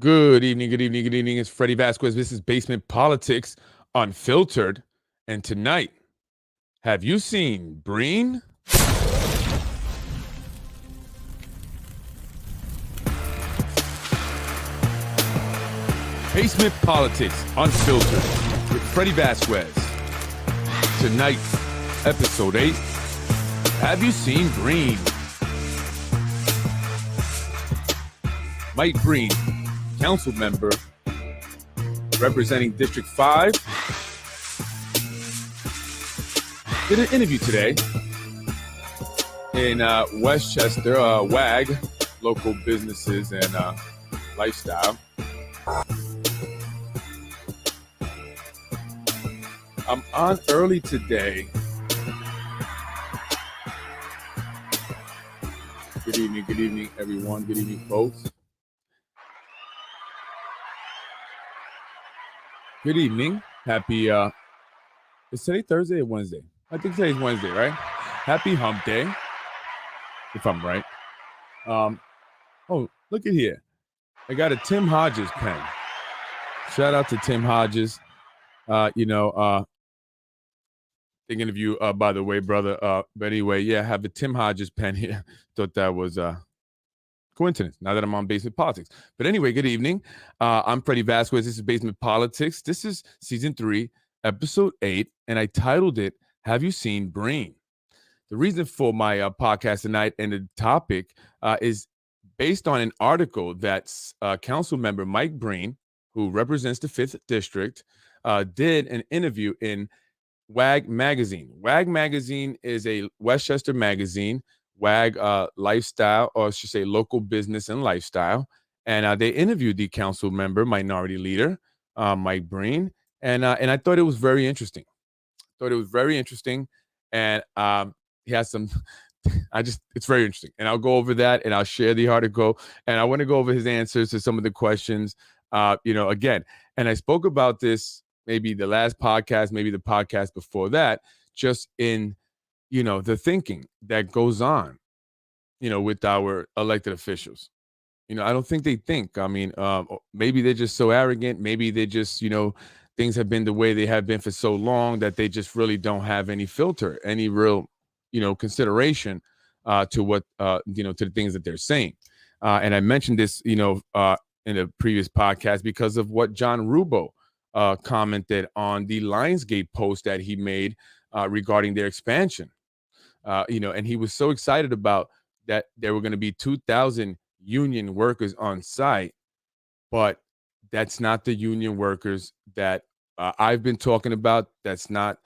Good evening, good evening, good evening. It's Freddy Vazquez. This is Basement Politics Unfiltered. And tonight, have you seen Breen? Basement Politics Unfiltered with Freddy Vazquez. Tonight, episode 8. Have you seen Breen? Mike Breen, council member representing District 5, did an interview today in Westchester, WAG, local businesses and lifestyle. I'm on early today. Good evening, everyone. Good evening, folks. Good evening. Happy, is today Thursday or Wednesday? I think today's Wednesday, right? Happy hump day, if I'm right. Oh, look at here. I got a Tim Hodges pen. Shout out to Tim Hodges. Thinking of you, by the way, brother. But anyway, yeah, I have a Tim Hodges pen here. Thought that was coincidence, now that I'm on Basement Politics. But anyway, good evening. I'm Freddy Vazquez. This is Basement Politics. This is season 3, episode 8, and I titled it, Have You Seen Breen? The reason for my podcast tonight and the topic is based on an article that council member Mike Breen, who represents the 5th District, did an interview in WAG magazine. WAG magazine is a Westchester magazine. WAG lifestyle, or I should say local business and lifestyle. And they interviewed the council member, minority leader, Mike Breen. And I thought it was very interesting. And he has some, it's very interesting. And I'll go over that and I'll share the article. And I want to go over his answers to some of the questions, again. And I spoke about this maybe the last podcast, maybe the podcast before that, just in the thinking that goes on, with our elected officials. I don't think they think. I mean, maybe they're just so arrogant. Maybe they just, things have been the way they have been for so long that they just really don't have any filter, any real, consideration to what, to the things that they're saying. And I mentioned this, in a previous podcast because of what John Rubo commented on the Lionsgate post that he made regarding their expansion. And he was so excited about that there were going to be 2,000 union workers on site, but that's not the union workers that I've been talking about. That's not;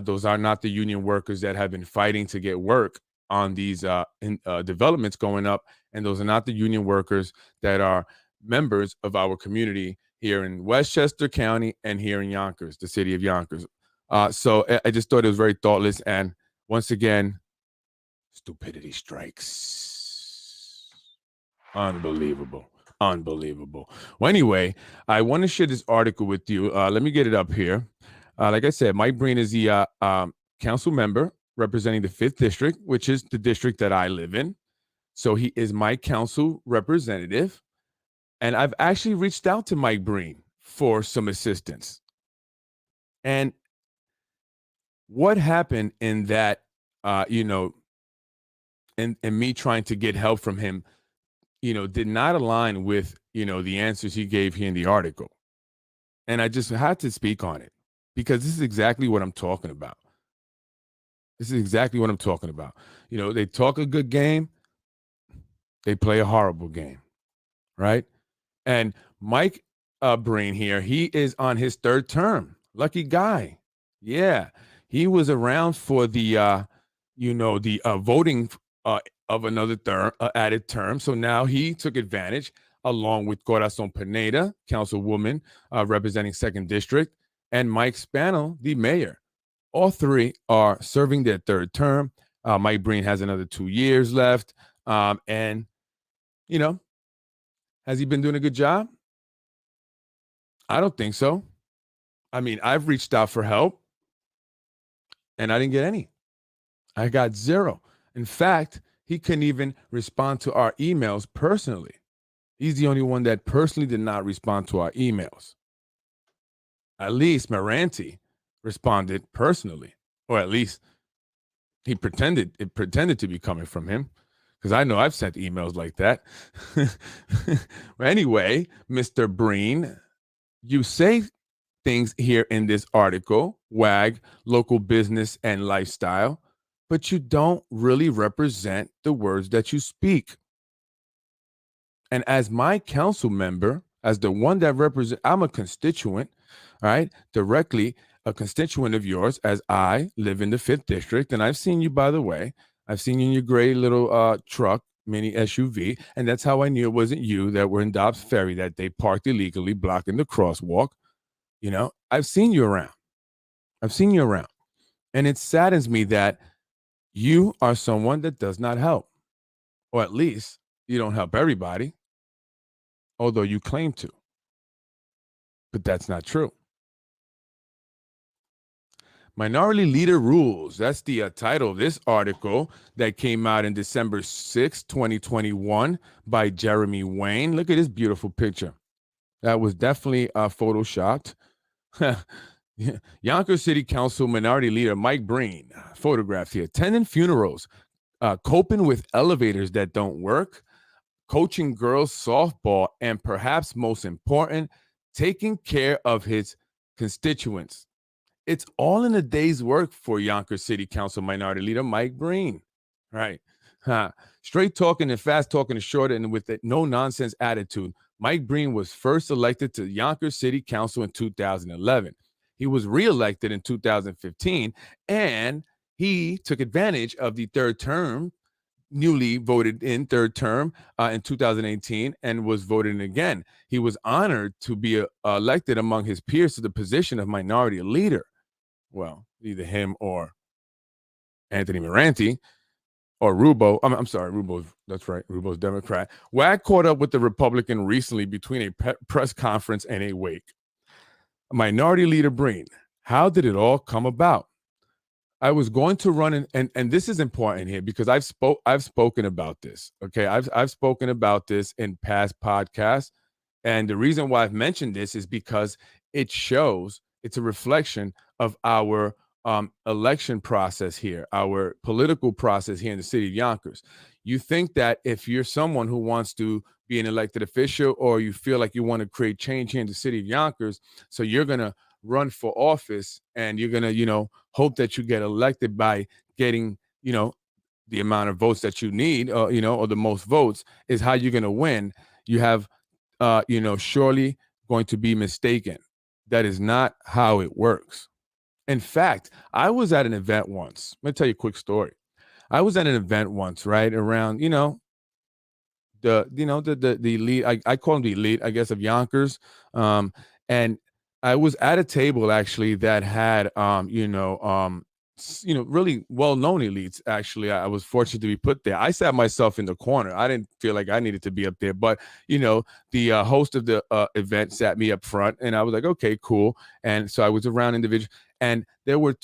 those are not the union workers that have been fighting to get work on these developments going up, and those are not the union workers that are members of our community here in Westchester County and here in Yonkers, the city of Yonkers. So I just thought it was very thoughtless, and once again, stupidity strikes. Unbelievable. Well, anyway, I want to share this article with you. Let me get it up here. Like I said, Mike Breen is the council member representing the 5th District, which is the district that I live in. So he is my council representative. And I've actually reached out to Mike Breen for some assistance. And what happened in that, and me trying to get help from him, did not align with, the answers he gave here in the article. And I just had to speak on it because this is exactly what I'm talking about. They talk a good game, they play a horrible game, right? And Mike Breen here, he is on his 3rd term. Lucky guy. Yeah. He was around for the, voting of another term, added term. So now he took advantage along with Corazon Pineda, councilwoman representing 2nd District, and Mike Spano, the mayor. All 3 are serving their 3rd term. Mike Breen has another 2 years left. And, has he been doing a good job? I don't think so. I mean, I've reached out for help and I didn't get any. I got 0. In fact, he couldn't even respond to our emails personally. He's the only one that personally did not respond to our emails. At least Moranti responded personally, or at least it pretended to be coming from him, because I know I've sent emails like that. Anyway, Mr. Breen, you say things here in this article, WAG, local business and lifestyle, but you don't really represent the words that you speak. And as my council member, as the one that represents, I'm a constituent, all right, directly a constituent of yours, as I live in the 5th district. And I've seen you, by the way, I've seen you in your gray little truck, mini SUV. And that's how I knew it wasn't you that were in Dobbs Ferry that they parked illegally, blocking the crosswalk. You know, I've seen you around. I've seen you around. And it saddens me that you are someone that does not help, or at least you don't help everybody, although you claim to. But that's not true. Minority Leader Rules. That's the title of this article that came out in December 6, 2021 by Jeremy Wayne. Look at this beautiful picture. That was definitely photoshopped. Yonkers City Council Minority Leader Mike Breen, photographed here. Attending funerals, coping with elevators that don't work, coaching girls softball, and perhaps most important, taking care of his constituents. It's all in a day's work for Yonkers City Council Minority Leader Mike Breen. Right. Straight talking and fast talking and short and with a no nonsense attitude. Mike Breen was first elected to Yonkers City Council in 2011. He was reelected in 2015, and he took advantage of the third term, newly voted in third term in 2018, and was voted in again. He was honored to be elected among his peers to the position of minority leader. Well, either him or Anthony Moranti or Rubo. I'm sorry, Rubo's, that's right, Rubo's Democrat. WAG caught up with the Republican recently between a press conference and a wake. Minority Leader Breen, how did it all come about? I was going to run and this is important here because I've spoken about this. Okay. I've spoken about this in past podcasts. And the reason why I've mentioned this is because it shows, it's a reflection of our election process here, our political process here in the city of Yonkers. You think that if you're someone who wants to be an elected official, or you feel like you want to create change here in the city of Yonkers, so you're going to run for office and you're going to, hope that you get elected by getting, the amount of votes that you need, or the most votes, is how you're going to win. You have, surely going to be mistaken. That is not how it works. In fact, I was at an event once. Let me tell you a quick story. I was at an event once, right around, the elite. I call them the elite, I guess, of Yonkers. And I was at a table actually that had, really well-known elites. Actually, I was fortunate to be put there. I sat myself in the corner. I didn't feel like I needed to be up there, but the host of the event sat me up front, and I was like, okay, cool. And so I was around individuals, and there were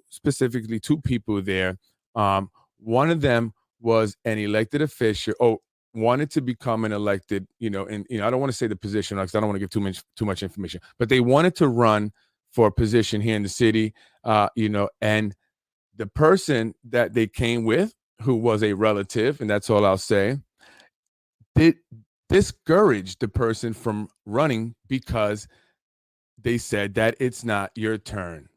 specifically two people there. One of them was an elected official. Oh, wanted to become an elected, and I don't want to say the position because I don't want to give too much information, but they wanted to run for a position here in the city, and the person that they came with, who was a relative, and that's all I'll say, did discourage the person from running because they said that it's not your turn.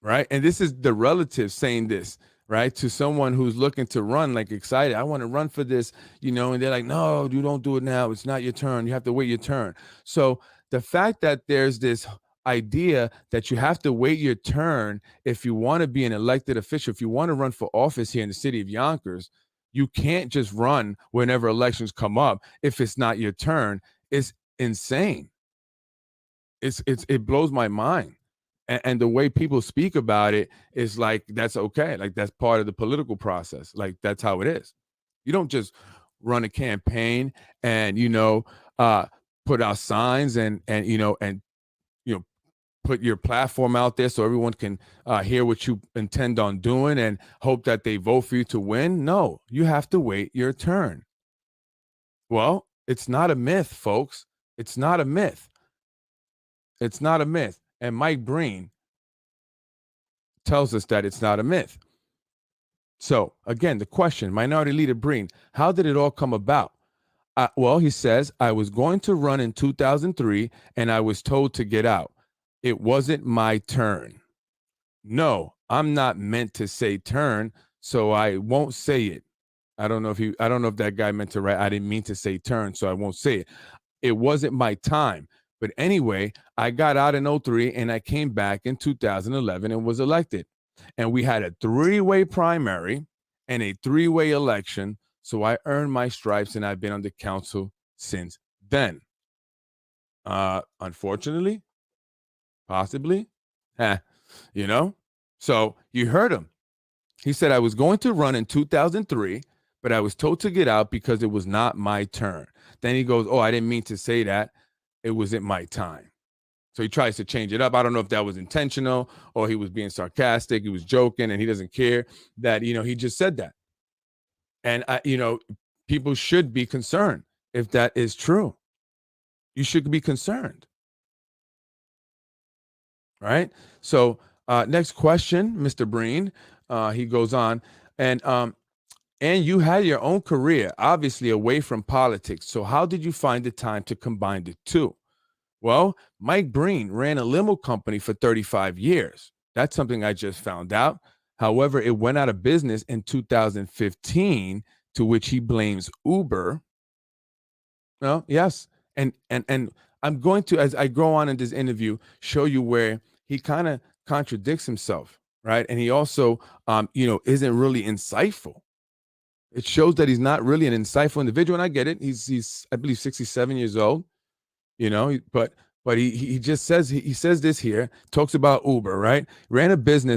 Right. And this is the relative saying this, right, to someone who's looking to run, like excited. I want to run for this, and they're like, no, you don't do it now. It's not your turn. You have to wait your turn. So the fact that there's this idea that you have to wait your turn if you want to be an elected official, if you want to run for office here in the city of Yonkers, you can't just run whenever elections come up if it's not your turn. It's insane. It blows my mind. And the way people speak about it is like, that's okay. Like, that's part of the political process. Like, that's how it is. You don't just run a campaign and, put out signs and put your platform out there so everyone can hear what you intend on doing and hope that they vote for you to win. No, you have to wait your turn. Well, It's not a myth, folks. It's not a myth. It's not a myth. And Mike Breen tells us that it's not a myth. So, again, the question, Minority Leader Breen, how did it all come about? Well, he says, I was going to run in 2003 and I was told to get out. It wasn't my turn. No, I'm not meant to say turn, so I won't say it. I don't know if that guy meant to write, I didn't mean to say turn, so I won't say it. It wasn't my time. But anyway, I got out in 03 and I came back in 2011 and was elected. And we had a three-way primary and a three-way election. So I earned my stripes and I've been on the council since then. Unfortunately, possibly, you know? So you heard him. He said, I was going to run in 2003, but I was told to get out because it was not my turn. Then he goes, oh, I didn't mean to say that. It wasn't my time. So he tries to change it up. I don't know if that was intentional or he was being sarcastic. He was joking and he doesn't care that, he just said that. And, people should be concerned if that is true. You should be concerned. Right? So next question, Mr. Breen. He goes on, and you had your own career, obviously away from politics. So how did you find the time to combine the two? Well, Mike Breen ran a limo company for 35 years. That's something I just found out. However, it went out of business in 2015, to which he blames Uber. No, yes. And I'm going to, as I go on in this interview, show you where he kind of contradicts himself, right? And he also isn't really insightful. It shows that he's not really an insightful individual. And I get it. He's I believe 67 years old, but he just says he says this here, talks about Uber, right? Ran a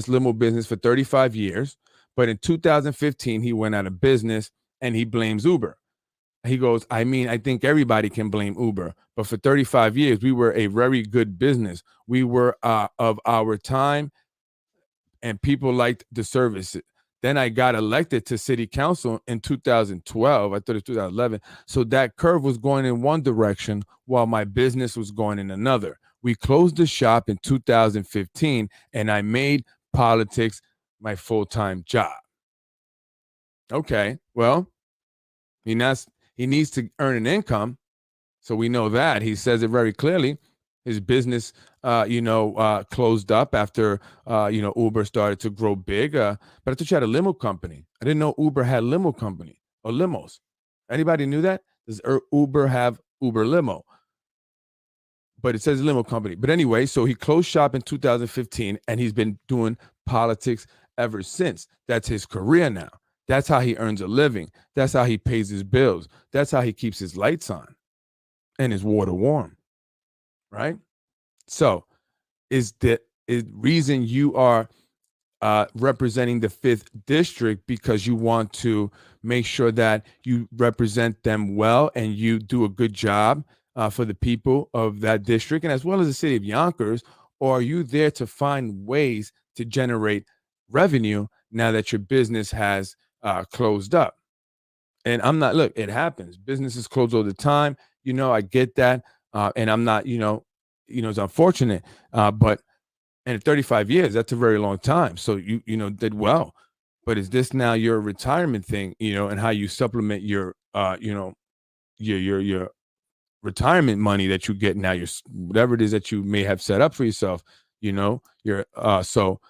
limo business for 35 years, but in 2015 he went out of business and he blames Uber. He goes, I think everybody can blame Uber, but for 35 years we were a very good business. We were of our time and people liked the service. Then I got elected to city council in 2012. I thought it was 2011. So that curve was going in one direction while my business was going in another. We closed the shop in 2015 and I made politics my full-time job. Okay, well, he needs to earn an income. So we know that. He says it very clearly. His business, closed up after, Uber started to grow big. But I thought you had a limo company. I didn't know Uber had limo company or limos. Anybody knew that? Does Uber have Uber limo? But it says limo company. But anyway, so he closed shop in 2015 and he's been doing politics ever since. That's his career now. That's how he earns a living. That's how he pays his bills. That's how he keeps his lights on and his water warm. Right? So is the reason you are representing the 5th district because you want to make sure that you represent them well and you do a good job for the people of that district and as well as the city of Yonkers? Or are you there to find ways to generate revenue now that your business has closed up? And I'm not, look, it happens. Businesses close all the time. I get that. And I'm not, it's unfortunate. But in 35 years, that's a very long time. So you did well. But is this now your retirement thing, and how you supplement your your retirement money that you get now, your whatever it is that you may have set up for yourself, so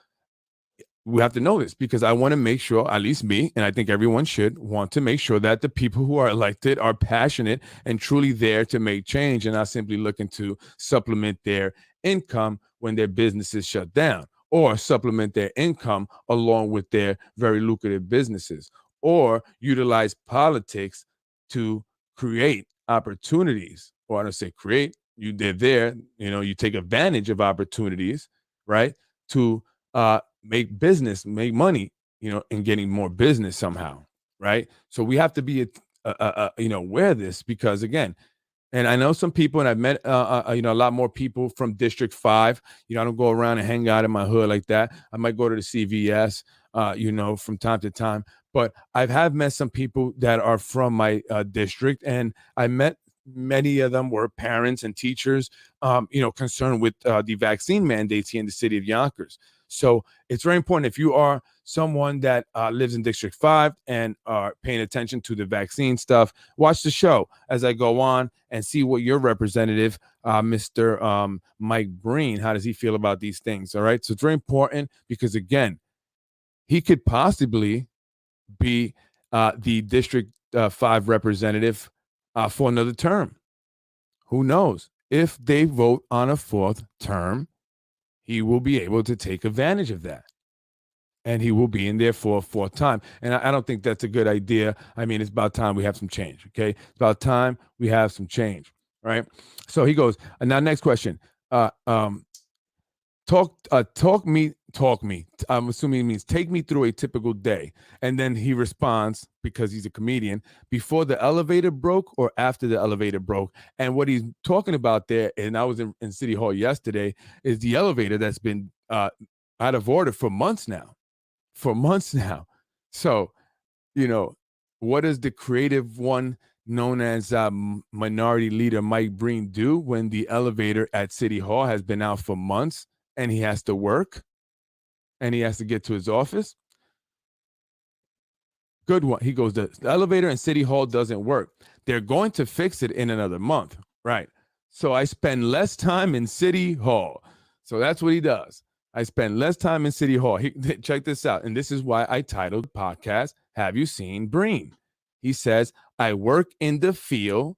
we have to know this because I want to make sure, at least me, and I think everyone should want to make sure that the people who are elected are passionate and truly there to make change and not simply looking to supplement their income when their businesses shut down or supplement their income along with their very lucrative businesses or utilize politics to create opportunities. Or I don't say create, they're there, you take advantage of opportunities, right? To make money, and getting more business somehow, right? So we have to be, aware of this because again, and I know some people, and I've met, a lot more people from District 5. I don't go around and hang out in my hood like that. I might go to the CVS, from time to time. But I have met some people that are from my district, and I met many of them were parents and teachers, concerned with the vaccine mandates here in the city of Yonkers. So it's very important, if you are someone that lives in District 5 and are paying attention to the vaccine stuff, watch the show as I go on and see what your representative, Mr. Mike Breen, how does he feel about these things? All right. So it's very important because, again, he could possibly be the District 5 representative for another term. Who knows? If they vote on a fourth term, he will be able to take advantage of that. And he will be in there for a fourth time. And I don't think that's a good idea. I mean, it's about time we have some change. Okay. It's about time we have some change. Right. So he goes, now next question. Talk me. I'm assuming it means take me through a typical day. And then he responds, because he's a comedian, before the elevator broke or after the elevator broke. And what he's talking about there, and I was in City Hall yesterday, is the elevator that's been out of order for months now. So, what does the creative one known as Minority Leader Mike Breen do when the elevator at City Hall has been out for months and he has to work and he has to get to his office? Good one. He goes, the elevator in City Hall doesn't work. They're going to fix it in another month. Right. So I spend less time in City Hall. So that's what he does. I spend less time in City Hall. Check this out. And this is why I titled the podcast, Have You Seen Breen? He says, I work in the field,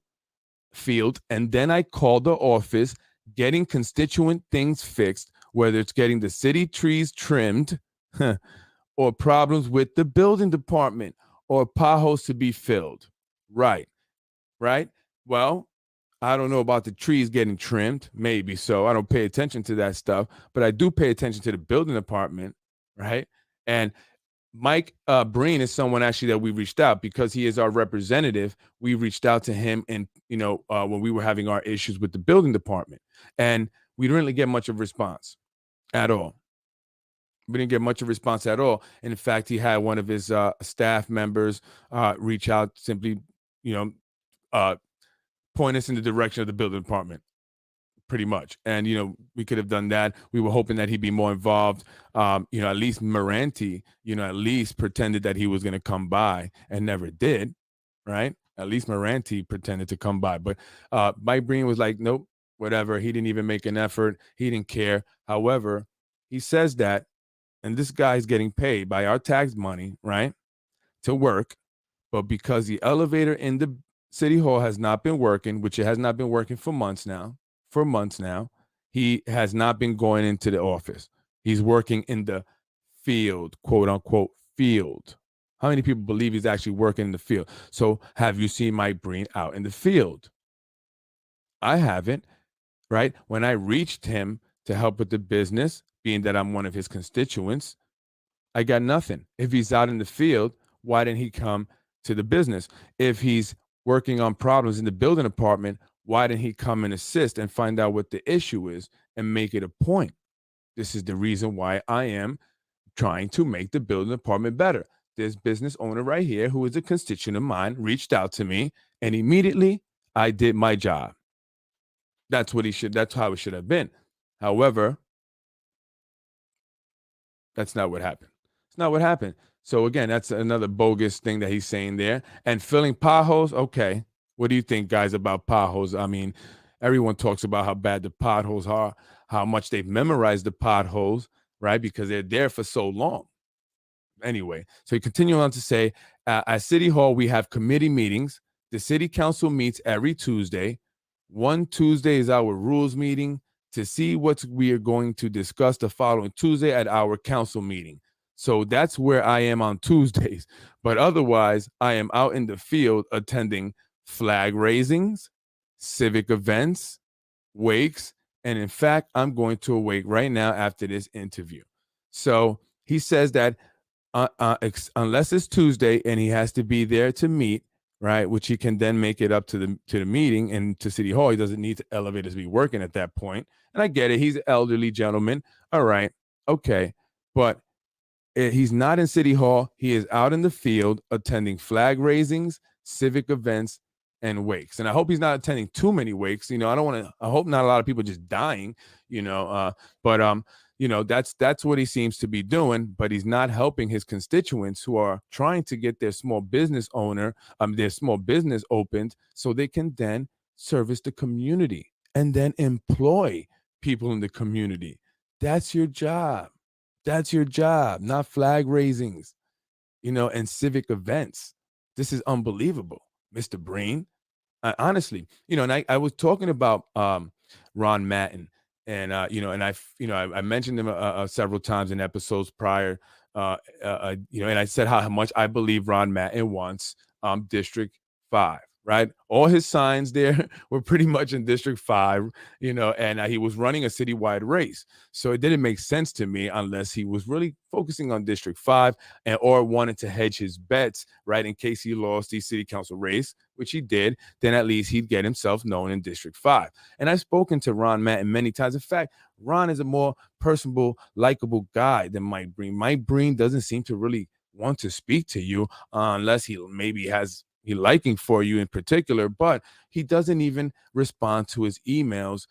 and then I call the office, getting constituent things fixed, whether it's getting the city trees trimmed or problems with the building department or potholes to be filled. Right. Well, I don't know about the trees getting trimmed. Maybe so. I don't pay attention to that stuff, but I do pay attention to the building department, right? And Mike Breen is someone actually that we reached out because he is our representative. We reached out to him, and when we were having our issues with the building department, and we didn't really get much of a response at all. We didn't get much of a response at all. And in fact, he had one of his staff members reach out, simply, point us in the direction of the building department, pretty much. And, we could have done that. We were hoping that he'd be more involved. At least Moranti, at least pretended that he was going to come by and never did. Right. At least Moranti pretended to come by. But Mike Breen was like, nope, whatever. He didn't even make an effort. He didn't care. However, he says that, and this guy's getting paid by our tax money, right, to work. But because the elevator in the City Hall has not been working, which it has not been working for months now, he has not been going into the office. He's working in the field, quote unquote field. How many people believe he's actually working in the field? So have you seen Mike Breen out in the field? I haven't, right? When I reached him to help with the business, being that I'm one of his constituents, I got nothing. If he's out in the field, why didn't he come to the business? If he's working on problems in the building department, why didn't he come and assist and find out what the issue is and make it a point? This is the reason why I am trying to make the building department better. This business owner right here, who is a constituent of mine, reached out to me, and immediately I did my job. That's how it should have been. However, that's not what happened. It's not what happened. So again, that's another bogus thing that he's saying there. And filling potholes, okay. What do you think, guys, about potholes? I mean, everyone talks about how bad the potholes are, how much they've memorized the potholes, right? Because they're there for so long. Anyway, so he continued on to say, at City Hall, we have committee meetings. The city council meets every Tuesday. One Tuesday is our rules meeting to see what we are going to discuss the following Tuesday at our council meeting. So that's where I am on Tuesdays. But otherwise, I am out in the field attending flag raisings, civic events, wakes, and in fact, I'm going to a wake right now after this interview. So he says that unless it's Tuesday and he has to be there to meet, right, which he can then make it up to the meeting and to City Hall. He doesn't need the elevators to be working at that point. And I get it. He's an elderly gentleman. All right. Okay. But he's not in City Hall. He is out in the field attending flag raisings, civic events, and wakes. And I hope he's not attending too many wakes. I don't want to, I hope not a lot of people just dying, but that's what he seems to be doing, but he's not helping his constituents who are trying to get their small business their small business opened so they can then service the community and then employ people in the community. That's your job. That's your job, not flag raisings, and civic events. This is unbelievable, Mr. Breen. Honestly, and I was talking about Ron Matton, and I mentioned him several times in episodes prior, and I said how much I believe Ron Matton wants District 5. Right, all his signs there were pretty much in District 5, and he was running a citywide race, so it didn't make sense to me unless he was really focusing on District 5 or wanted to hedge his bets, right, in case he lost the city council race, which he did. Then at least he'd get himself known in District 5. And I've spoken to Ron Matton many times. In fact, Ron is a more personable, likable guy than Mike Breen. Mike Breen doesn't seem to really want to speak to you unless he maybe has a liking for you in particular, but he doesn't even respond to his emails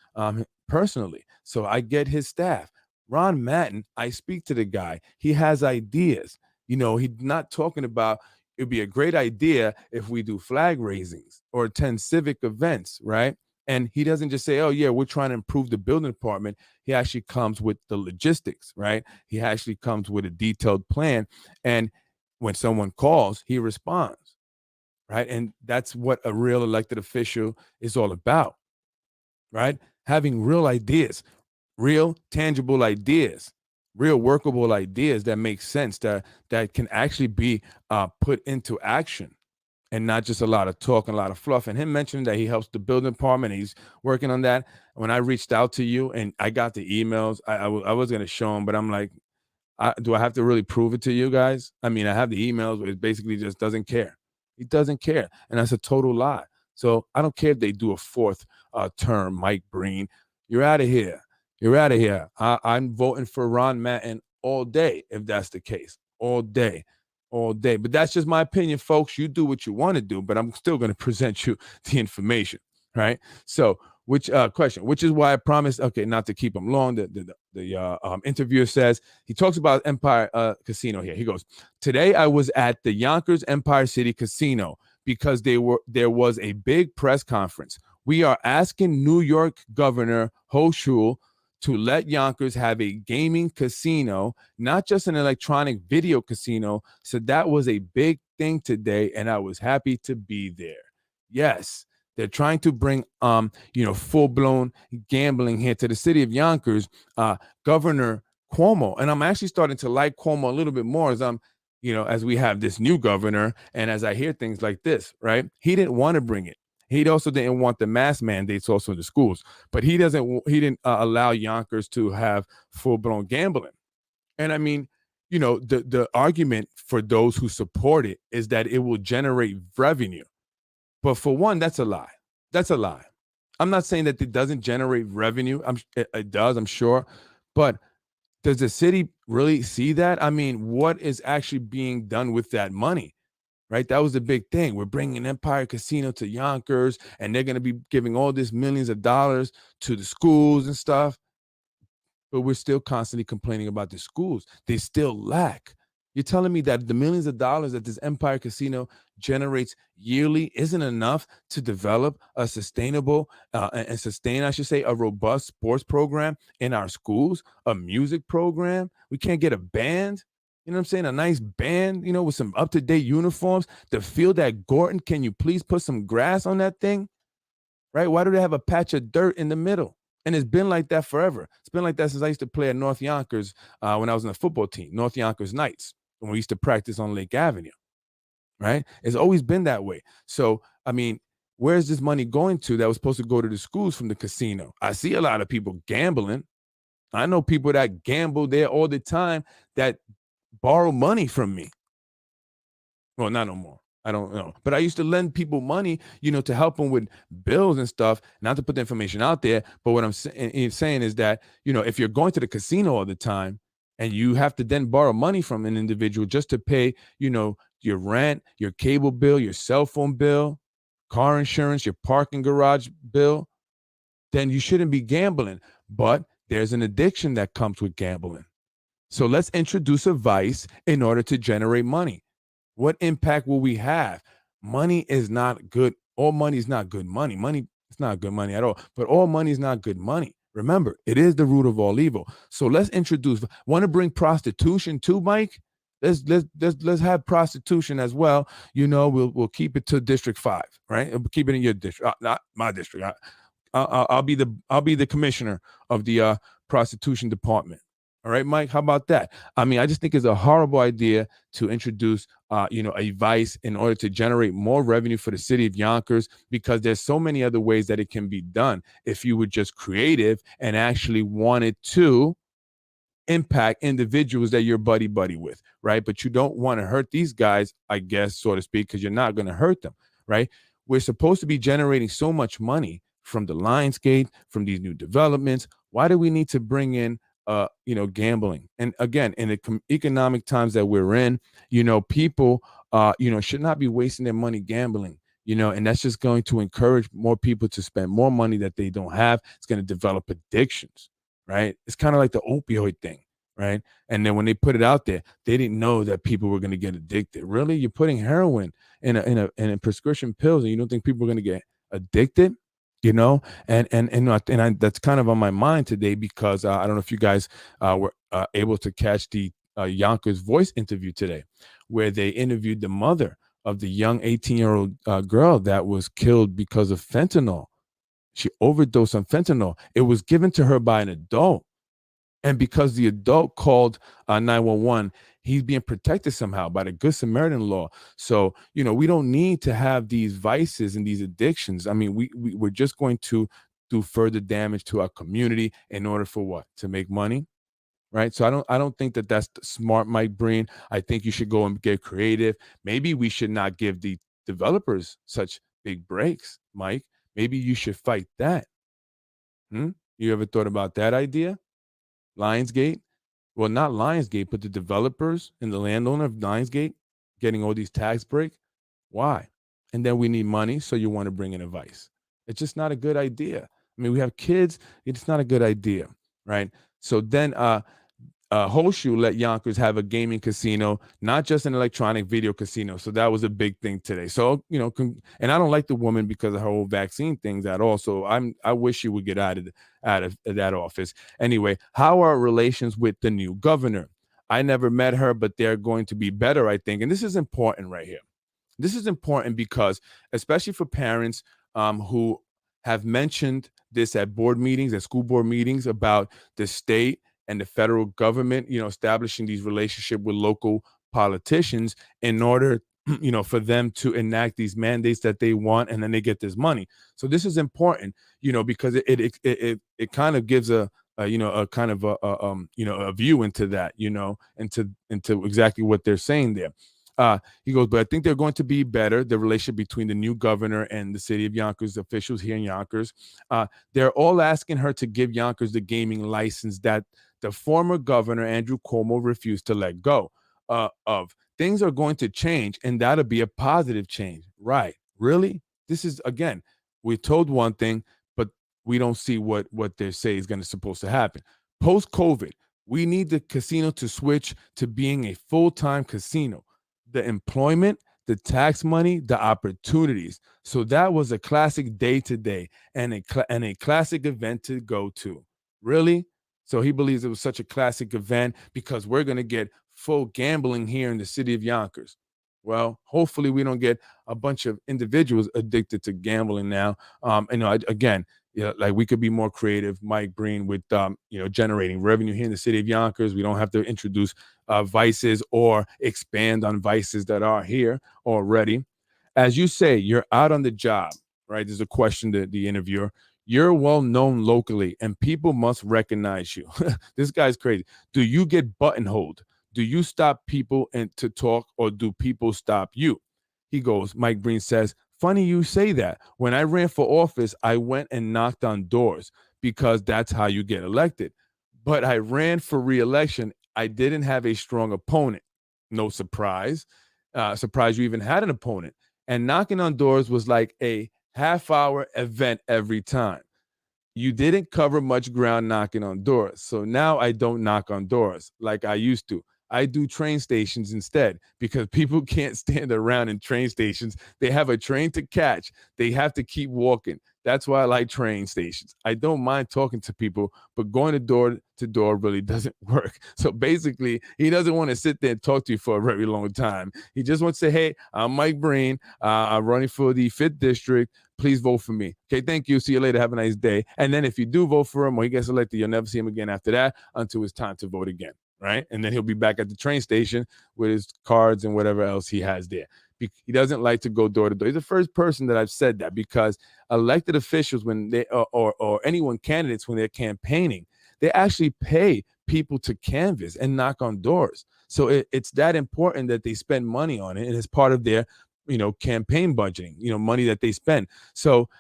personally. So I get his staff. Ron Matton, I speak to the guy. He has ideas. He's not talking about it'd be a great idea if we do flag raisings or attend civic events, right? And he doesn't just say, oh, yeah, we're trying to improve the building department. He actually comes with the logistics, right? He actually comes with a detailed plan. And when someone calls, he responds, right? And that's what a real elected official is all about, right? Having real ideas, real tangible ideas, real workable ideas that make sense, that can actually be put into action, and not just a lot of talk and a lot of fluff. And him mentioning that he helps the building department, he's working on that. When I reached out to you and I got the emails, I was going to show him, but I'm like, do I have to really prove it to you guys? I mean, I have the emails, but it basically just doesn't care. He doesn't care. And that's a total lie. So I don't care if they do a fourth term, Mike Breen. You're out of here. You're out of here. I'm voting for Ron Matton all day if that's the case. All day. All day. But that's just my opinion, folks. You do what you want to do, but I'm still going to present you the information, right? So which which is why I promised, okay, not to keep him long. The interviewer says, he talks about Empire Casino here. He goes, today I was at the Yonkers Empire City Casino because there was a big press conference. We are asking New York Governor Hochul to let Yonkers have a gaming casino, not just an electronic video casino. So that was a big thing today, and I was happy to be there. Yes. They're trying to bring, full-blown gambling here to the city of Yonkers. Governor Cuomo, and I'm actually starting to like Cuomo a little bit more as we have this new governor, and as I hear things like this, right? He didn't want to bring it. He also didn't want the mask mandates also in the schools, but he didn't allow Yonkers to have full-blown gambling. And I mean, the argument for those who support it is that it will generate revenue. But for one, that's a lie. That's a lie. I'm not saying that it doesn't generate revenue. It does, I'm sure. But does the city really see that? I mean, what is actually being done with that money, right? That was the big thing. We're bringing Empire Casino to Yonkers, and they're going to be giving all this millions of dollars to the schools and stuff. But we're still constantly complaining about the schools. They still lack. You're telling me that the millions of dollars that this Empire Casino generates yearly isn't enough to develop a sustainable and sustain, I should say, a robust sports program in our schools, a music program. We can't get a band, you know what I'm saying? A nice band, with some up-to-date uniforms. The field at Gorton, can you please put some grass on that thing? Right? Why do they have a patch of dirt in the middle? And it's been like that forever. It's been like that since I used to play at North Yonkers when I was in the football team, North Yonkers Knights, when we used to practice on Lake Avenue, right? It's always been that way. So, I mean, where's this money going to that was supposed to go to the schools from the casino? I see a lot of people gambling. I know people that gamble there all the time that borrow money from me. Well, not no more. I don't know. But I used to lend people money, to help them with bills and stuff, not to put the information out there. But what I'm saying is that, if you're going to the casino all the time and you have to then borrow money from an individual just to pay, your rent, your cable bill, your cell phone bill, car insurance, your parking garage bill, then you shouldn't be gambling. But there's an addiction that comes with gambling. So let's introduce a vice in order to generate money. What impact will we have? Money is not good. All money is not good money. Money is not good money at all. But all money is not good money. Remember, it is the root of all evil. So let's introduce. Want to bring prostitution too, Mike? Let's have prostitution as well. We'll keep it to District 5, right? We'll keep it in your district, not my district. I'll be the commissioner of the prostitution department. All right, Mike, how about that? I mean, I just think it's a horrible idea to introduce, a vice in order to generate more revenue for the city of Yonkers, because there's so many other ways that it can be done if you were just creative and actually wanted to impact individuals that you're buddy with, right? But you don't want to hurt these guys, I guess, so to speak, because you're not going to hurt them, right? We're supposed to be generating so much money from the Lionsgate, from these new developments. Why do we need to bring in gambling? And again, in the economic times that we're in, people should not be wasting their money gambling. And that's just going to encourage more people to spend more money that they don't have. It's going to develop addictions, right? It's kind of like the opioid thing, right? And then when they put it out there, they didn't know that people were going to get addicted. Really, you're putting heroin in prescription pills, and you don't think people are going to get addicted? That's kind of on my mind today, because I don't know if you guys were able to catch the Yonkers Voice interview today, where they interviewed the mother of the young 18-year-old girl that was killed because of fentanyl. She overdosed on fentanyl. It was given to her by an adult. And because the adult called 911, he's being protected somehow by the Good Samaritan law. So, we don't need to have these vices and these addictions. I mean, we're just going to do further damage to our community in order for what? To make money, right? So I don't think that that's smart, Mike Breen. I think you should go and get creative. Maybe we should not give the developers such big breaks, Mike. Maybe you should fight that. You ever thought about that idea? Lionsgate? Well, not Lionsgate, but the developers and the landowner of Lionsgate getting all these tax breaks. Why? And then we need money, so you want to bring in a vice. It's just not a good idea. I mean, we have kids. It's not a good idea, right? So then Horseshoe let Yonkers have a gaming casino, not just an electronic video casino. So that was a big thing today. So, and I don't like the woman because of her whole vaccine things at all. So I wish she would get out of that office. Anyway, how are relations with the new governor? I never met her, but they're going to be better, I think. And this is important right here. This is important because, especially for parents who have mentioned this at board meetings, at school board meetings, about the state and the federal government, establishing these relationships with local politicians in order, for them to enact these mandates that they want, and then they get this money. So this is important, because it kind of gives a kind of a view into that, into exactly what they're saying there. He goes, but I think they're going to be better, the relationship between the new governor and the city of Yonkers officials here in Yonkers. They're all asking her to give Yonkers the gaming license that the former governor, Andrew Cuomo, refused to let go of. Things are going to change, and that'll be a positive change. Right. Really? This is, again, we're told one thing, but we don't see what they say is going to supposed to happen. Post-COVID, we need the casino to switch to being a full-time casino. The employment, the tax money, the opportunities. So that was a classic day today and a classic event to go to. Really? So he believes it was such a classic event because we're going to get full gambling here in the city of Yonkers. Well, hopefully we don't get a bunch of individuals addicted to gambling now. Again, like we could be more creative, Mike Breen, with generating revenue here in the city of Yonkers. We don't have to introduce vices or expand on vices that are here already. As you say, you're out on the job, right? There's a question to the interviewer. You're well known locally, and people must recognize you. This guy's crazy. Do you get buttonholed? Do you stop people to talk, or do people stop you? He goes, Mike Breen says, funny you say that. When I ran for office, I went and knocked on doors because that's how you get elected. But I ran for re-election. I didn't have a strong opponent. No surprise. Surprise you even had an opponent. And knocking on doors was like a half-hour event every time. You didn't cover much ground knocking on doors. So now I don't knock on doors like I used to. I do train stations instead because people can't stand around in train stations. They have a train to catch. They have to keep walking. That's why I like train stations. I don't mind talking to people, but going to door really doesn't work. So basically, he doesn't want to sit there and talk to you for a very long time. He just wants to say, hey, I'm Mike Breen. I'm running for the 5th district. Please vote for me. Okay, thank you. See you later. Have a nice day. And then if you do vote for him or he gets elected, you'll never see him again after that until it's time to vote again, right? And then he'll be back at the train station with his cards and whatever else he has there. He doesn't like to go door to door. He's the first person that I've said that, because elected officials, when they or anyone, candidates, when they're campaigning, they actually pay people to canvass and knock on doors. So it's that important that they spend money on it, and it's part of their campaign budgeting, money that they spend. So,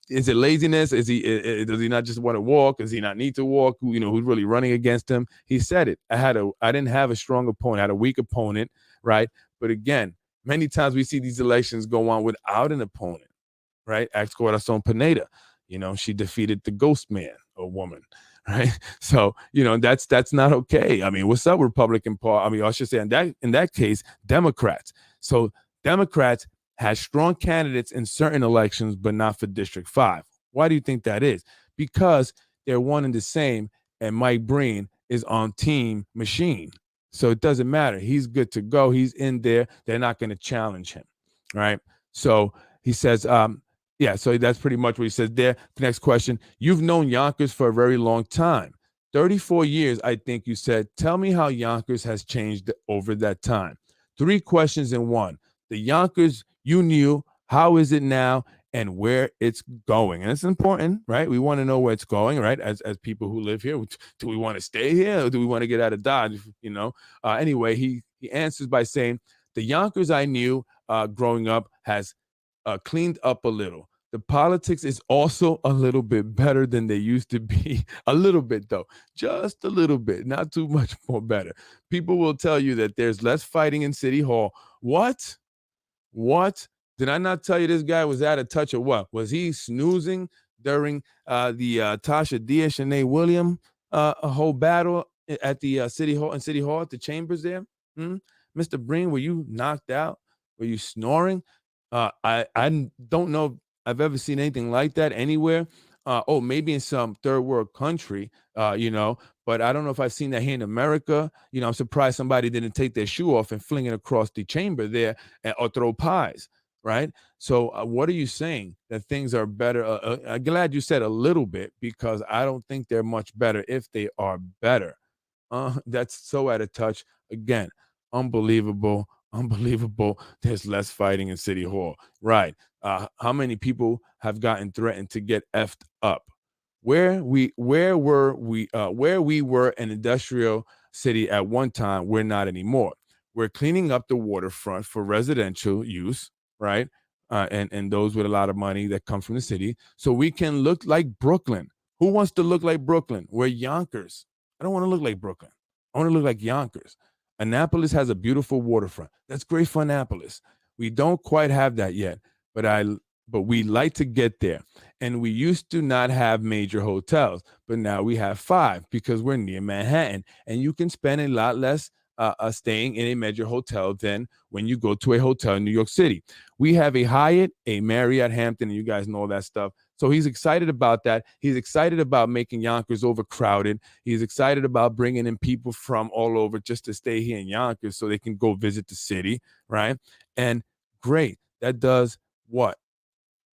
is it laziness? Does he not just want to walk? Does he not need to walk? Who's really running against him? He said it. I didn't have a strong opponent. I had a weak opponent, right? But again, many times we see these elections go on without an opponent, right? Ask Corazon Pineda. She defeated the ghost man or woman, right? So, that's not okay. I mean, what's up, Republican Party? I mean, I should say in that case, Democrats. So Democrats has strong candidates in certain elections, but not for District 5. Why do you think that is? Because they're one and the same, and Mike Breen is on Team Machine. So it doesn't matter. He's good to go. He's in there. They're not going to challenge him, right? So he says, so that's pretty much what he says there. The next question, you've known Yonkers for a very long time. 34 years, I think you said. Tell me how Yonkers has changed over that time. 3 questions in one. The Yonkers you knew, how is it now, and where it's going? And it's important, right? We want to know where it's going, right? As people who live here, do we want to stay here or do we want to get out of Dodge? Anyway, he answers by saying, the Yonkers I knew growing up has cleaned up a little. The politics is also a little bit better than they used to be. A little bit, though. Just a little bit. Not too much more better. People will tell you that there's less fighting in City Hall. What? Did I not tell you this guy was out of touch or what? Was he snoozing during the Tasha Diaz, Shanae Williams a whole battle at the City Hall at the chambers there? Mr. Breen, were you knocked out? Were you snoring? I don't know if I've ever seen anything like that anywhere. Maybe in some third world country, but I don't know if I've seen that here in America. I'm surprised somebody didn't take their shoe off and fling it across the chamber there or throw pies, right? So what are you saying? That things are better? I'm glad you said a little bit, because I don't think they're much better if they are better. That's so out of touch. Again, unbelievable. There's less fighting in City Hall, right? How many people have gotten threatened to get effed up? Where we were an industrial city at one time, we're not anymore. We're cleaning up the waterfront for residential use, right? And those with a lot of money that come from the city, so we can look like Brooklyn. Who wants to look like Brooklyn? We're Yonkers. I don't want to look like Brooklyn. I want to look like Yonkers. Annapolis has a beautiful waterfront. That's great for Annapolis. We don't quite have that yet, but we like to get there. And we used to not have major hotels, but now we have 5 because we're near Manhattan, and you can spend a lot less staying in a major hotel than when you go to a hotel in New York City. We have a Hyatt, a Marriott, Hampton, and you guys know all that stuff. So he's excited about that. He's excited about making Yonkers overcrowded. He's excited about bringing in people from all over just to stay here in Yonkers so they can go visit the city, right? And great. That does what?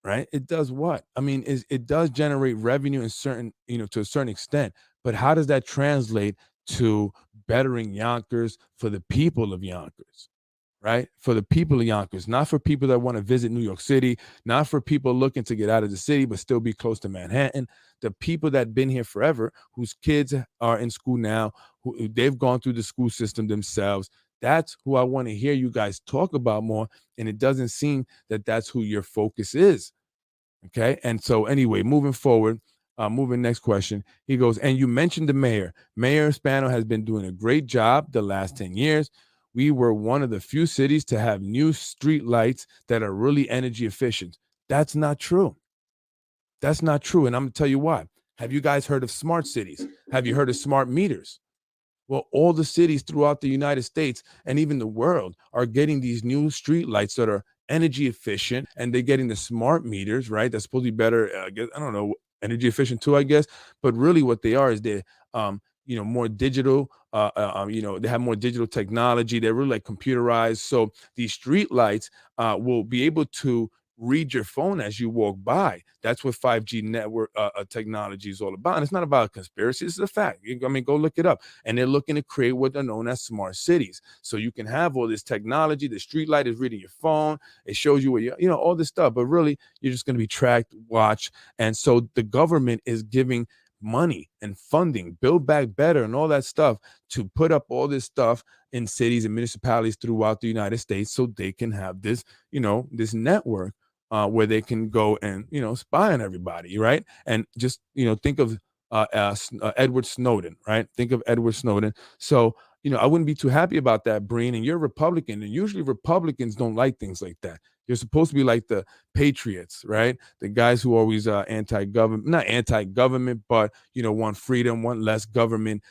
Right? It does what? I mean, it does generate revenue in certain, to a certain extent. But how does that translate to bettering Yonkers for the people of Yonkers? Right? For the people of Yonkers, not for people that want to visit New York City, not for people looking to get out of the city but still be close to Manhattan. The people that have been here forever, whose kids are in school now, who they've gone through the school system themselves. That's who I want to hear you guys talk about more. And it doesn't seem that that's who your focus is. Okay. And so anyway, moving forward, next question. He goes, and you mentioned the mayor. Mayor Spano has been doing a great job the last 10 years. we were one of the few cities to have new street lights that are really energy efficient. That's not true. That's not true. And I'm going to tell you why. Have you guys heard of smart cities? Have you heard of smart meters? Well, all the cities throughout the United States and even the world are getting these new street lights that are energy efficient, and they're getting the smart meters, right? That's supposed to be better. I don't know, energy efficient too, I guess. But really, what they are is they're, more digital. They have more digital technology. They're really like computerized. So these street lights will be able to read your phone as you walk by. That's what 5G network technology is all about. And it's not about a conspiracy. It's a fact. I mean, go look it up. And they're looking to create what are known as smart cities. So you can have all this technology. The street light is reading your phone. It shows you what all this stuff. But really, you're just going to be tracked, watched. And so the government is giving money and funding, build back better, and all that stuff to put up all this stuff in cities and municipalities throughout the United States so they can have this, this network where they can go and spy on everybody, right? And just think of Edward Snowden, right? Think of Edward Snowden. So I wouldn't be too happy about that, Breen. And you're a Republican, and usually Republicans don't like things like that. You're supposed to be like the patriots, right? The guys who always anti-government, not anti-government, but want freedom, want less government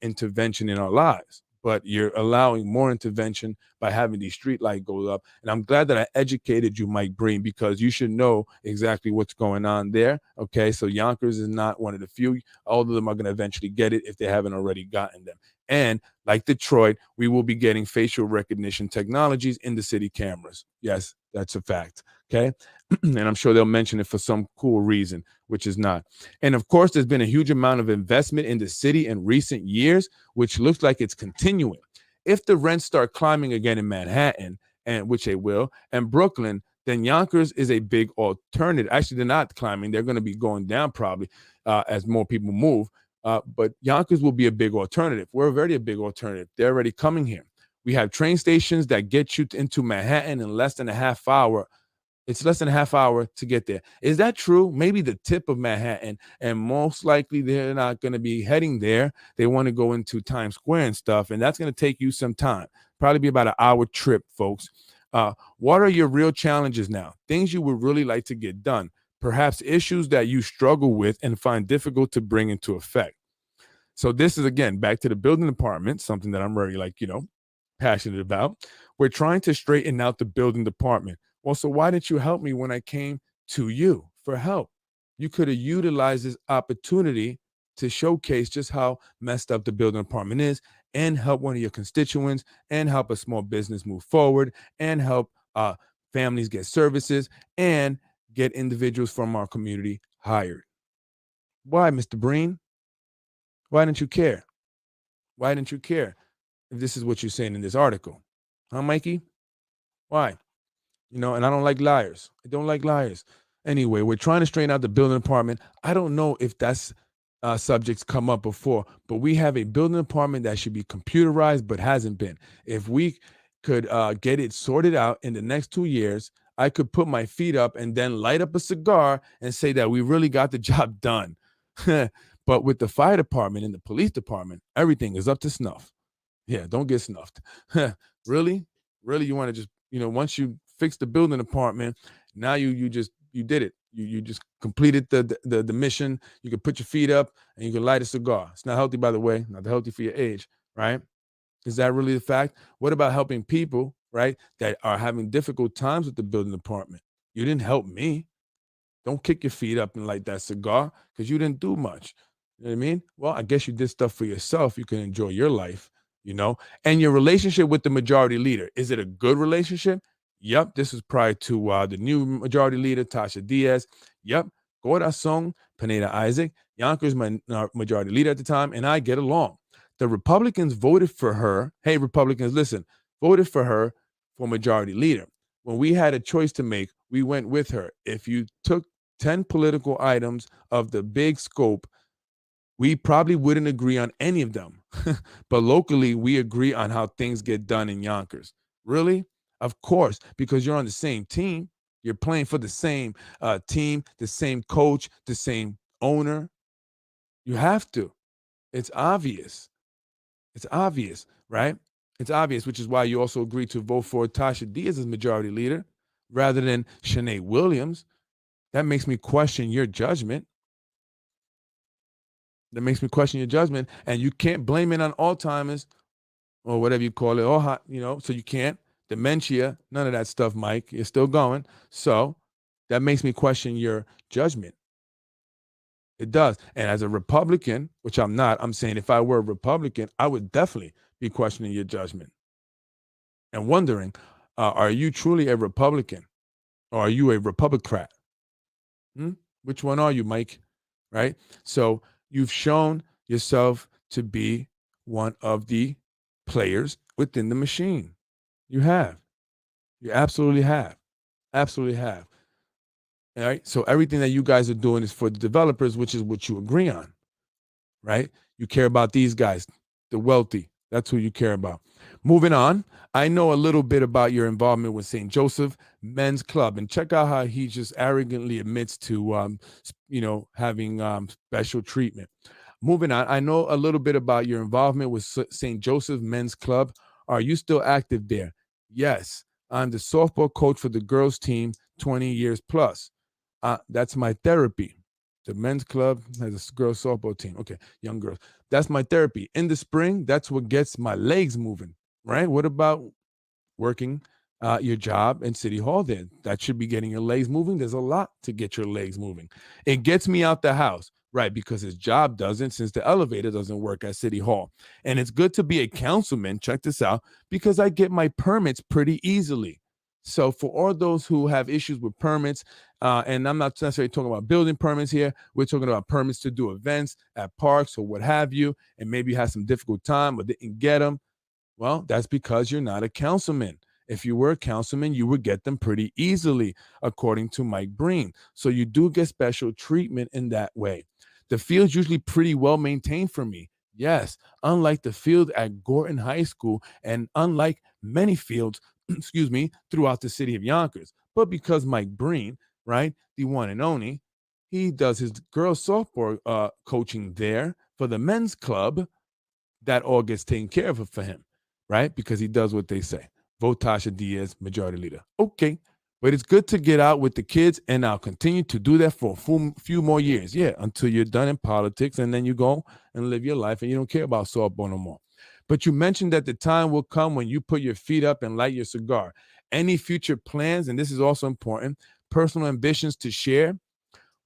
intervention in our lives. But you're allowing more intervention by having these street light go up. And I'm glad that I educated you, Mike Breen, because you should know exactly what's going on there. Okay, so Yonkers is not one of the few. All of them are going to eventually get it if they haven't already gotten them. And like Detroit, we will be getting facial recognition technologies in the city cameras. Yes, that's a fact. Okay. And I'm sure they'll mention it for some cool reason, which is not. And of course, there's been a huge amount of investment in the city in recent years, which looks like it's continuing. If the rents start climbing again in Manhattan, and which they will, and Brooklyn, then Yonkers is a big alternative. Actually, they're not climbing. They're going to be going down probably as more people move. But Yonkers will be a big alternative. We're already a big alternative. They're already coming here. We have train stations that get you into Manhattan in less than a half hour. It's less than a half hour to get there. Is that true? Maybe the tip of Manhattan, and most likely they're not going to be heading there. They want to go into Times Square and stuff, and that's going to take you some time. Probably be about an hour trip, folks. What are your real challenges now? Things you would really like to get done. Perhaps issues that you struggle with and find difficult to bring into effect. So this is, again, back to the building department, something that I'm very passionate about. We're trying to straighten out the building department. Well, so why didn't you help me when I came to you for help? You could have utilized this opportunity to showcase just how messed up the building department is, and help one of your constituents, and help a small business move forward, and help families get services, and get individuals from our community hired. Why, Mr. Breen? Why didn't you care? Why didn't you care if this is what you're saying in this article? Huh, Mikey? Why? And I don't like liars. I don't like liars. Anyway, we're trying to straighten out the building department. I don't know if that's subjects come up before, but we have a building department that should be computerized, but hasn't been. If we could get it sorted out in the next 2 years, I could put my feet up and then light up a cigar and say that we really got the job done. But with the fire department and the police department, everything is up to snuff. Yeah, don't get snuffed. Really? Really, you want to just, once you fix the building department, now you did it. You just completed the mission. You can put your feet up and you can light a cigar. It's not healthy, by the way, not healthy for your age, right? Is that really the fact? What about helping people, right, that are having difficult times with the building department? You didn't help me. Don't kick your feet up and light that cigar because you didn't do much. You know what I mean? Well, I guess you did stuff for yourself. You can enjoy your life, and your relationship with the majority leader. Is it a good relationship? Yep. This is prior to the new majority leader, Tasha Diaz. Yep. Corazon, Pineda Isaac. Yonkers, my majority leader at the time, and I get along. The Republicans voted for her. Hey, Republicans, listen, voted for her for majority leader. When we had a choice to make, we went with her. If you took 10 political items of the big scope, we probably wouldn't agree on any of them. But locally, we agree on how things get done in Yonkers. Really? Of course, because you're on the same team. You're playing for the same team, the same coach, the same owner. You have to. It's obvious. It's obvious, right? It's obvious, which is why you also agreed to vote for Tasha Diaz as majority leader rather than Shanae Williams. That makes me question your judgment. And you can't blame it on Alzheimer's or whatever you call it, or so you can't. Dementia, none of that stuff, Mike. You're still going. So that makes me question your judgment. It does. And as a Republican, which I'm not, I'm saying if I were a Republican, I would definitely be questioning your judgment and wondering, are you truly a Republican or are you a Republicrat? Which one are you, Mike? Right? So you've shown yourself to be one of the players within the machine. You have. You absolutely have. Absolutely have. All right. So everything that you guys are doing is for the developers, which is what you agree on. Right? You care about these guys, the wealthy. That's who you care about. Moving on, I know a little bit about your involvement with St. Joseph Men's Club, and check out how he just arrogantly admits to, having special treatment. Moving on, I know a little bit about your involvement with St. Joseph Men's Club. Are you still active there? Yes, I'm the softball coach for the girls' team, 20 years plus. That's my therapy. The men's club has a girls softball team. Okay, young girls. That's my therapy. In the spring, that's what gets my legs moving, right? What about working your job in City Hall then? That should be getting your legs moving. There's a lot to get your legs moving. It gets me out the house, right? Because his job doesn't, since the elevator doesn't work at City Hall. And it's good to be a councilman, check this out, because I get my permits pretty easily. So for all those who have issues with permits, and I'm not necessarily talking about building permits here, we're talking about permits to do events at parks or what have you, and maybe you had some difficult time or didn't get them. Well, that's because you're not a councilman. If you were a councilman, you would get them pretty easily, according to Mike Breen. So you do get special treatment in that way. The field's usually pretty well maintained for me. Yes, unlike the field at Gorton High School and unlike many fields, excuse me, throughout the city of Yonkers. But because Mike Breen, right, the one and only, he does his girls softball coaching there for the men's club, that all gets taken care of for him, right? Because he does what they say. Vote Tasha Diaz, majority leader. Okay. But it's good to get out with the kids, and I'll continue to do that for a few more years. Yeah, until you're done in politics, and then you go and live your life, and you don't care about softball no more. But you mentioned that the time will come when you put your feet up and light your cigar. Any future plans, and this is also important, personal ambitions to share?